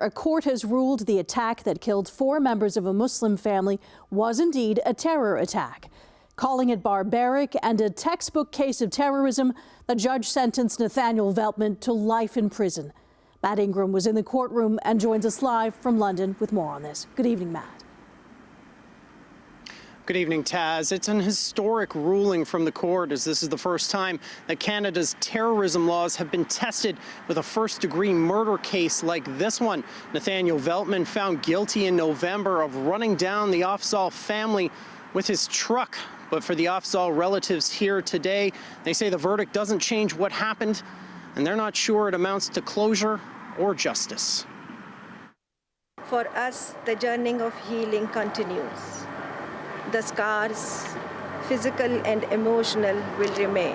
A court has ruled the attack that killed 4 members of a Muslim family was indeed a terror attack. Calling it barbaric and a textbook case of terrorism, the judge sentenced Nathaniel Veltman to life in prison. Matt Ingram was in the courtroom and joins us live from London with more on this. Good evening, Matt. Good evening, Taz. It's an historic ruling from the court, as this is the first time that Canada's terrorism laws have been tested with a first-degree murder case like this one. Nathaniel Veltman found guilty in November of running down the Afzaal family with his truck. But for the Afzaal relatives here today, they say the verdict doesn't change what happened, and they're not sure it amounts to closure or justice. For us, the journey of healing continues. The scars, physical and emotional, will remain.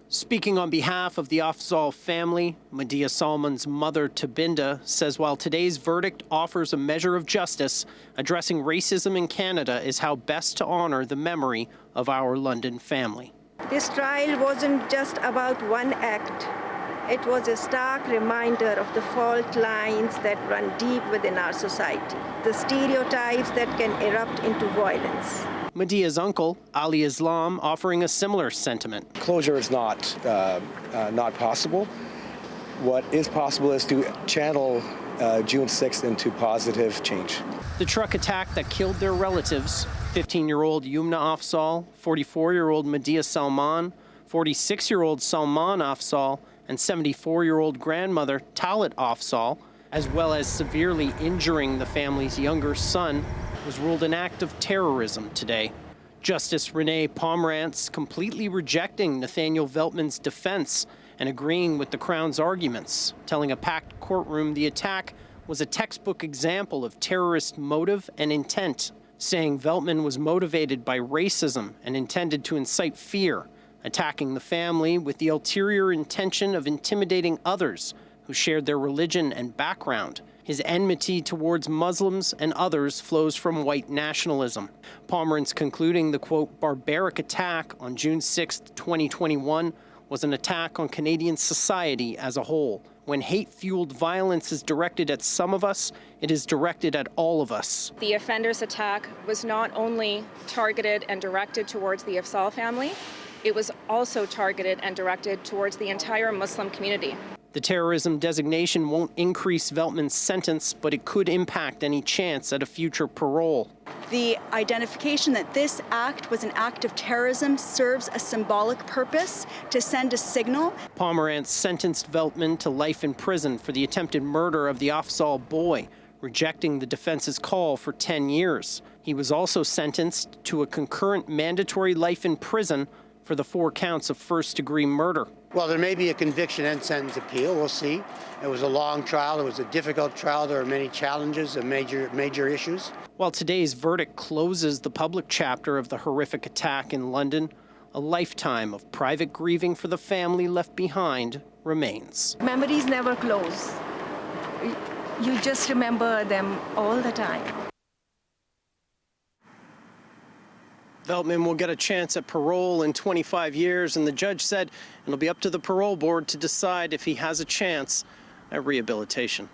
Speaking on behalf of the Afzaal family, Madiha Salman's mother, Tabinda, says while today's verdict offers a measure of justice, addressing racism in Canada is how best to honor the memory of our London family. This trial wasn't just about one act. It was a stark reminder of the fault lines that run deep within our society, the stereotypes that can erupt into violence. Madiha's uncle, Ali Islam, offering a similar sentiment. Closure is not possible. What is possible is to channel June 6th into positive change. The truck attack that killed their relatives, 15-year-old Yumnah Afzaal, 44-year-old Madiha Salman, 46-year-old Salman Afzaal, and 74-year-old grandmother Talat Afzaal, as well as severely injuring the family's younger son, was ruled an act of terrorism today. Justice Renee Pomerantz completely rejecting Nathaniel Veltman's defense and agreeing with the Crown's arguments, telling a packed courtroom the attack was a textbook example of terrorist motive and intent, saying Veltman was motivated by racism and intended to incite fear, attacking the family with the ulterior intention of intimidating others who shared their religion and background. His enmity towards Muslims and others flows from white nationalism. Pomerantz concluding the, quote, barbaric attack on June 6, 2021 was an attack on Canadian society as a whole. When hate-fueled violence is directed at some of us, it is directed at all of us. The offender's attack was not only targeted and directed towards the Afzaal family, it was also targeted and directed towards the entire Muslim community. The terrorism designation won't increase Veltman's sentence, but it could impact any chance at a future parole. The identification that this act was an act of terrorism serves a symbolic purpose to send a signal. Pomerantz sentenced Veltman to life in prison for the attempted murder of the Afzaal boy, rejecting the defense's call for 10 years. He was also sentenced to a concurrent mandatory life in prison for the 4 counts of first-degree murder. Well, there may be a conviction and sentence appeal. We'll see. It was a long trial. It was a difficult trial. There are many challenges and major issues. While today's verdict closes the public chapter of the horrific attack in London, a lifetime of private grieving for the family left behind remains. Memories never close. You just remember them all the time. Veltman will get a chance at parole in 25 years, and the judge said it'll be up to the parole board to decide if he has a chance at rehabilitation.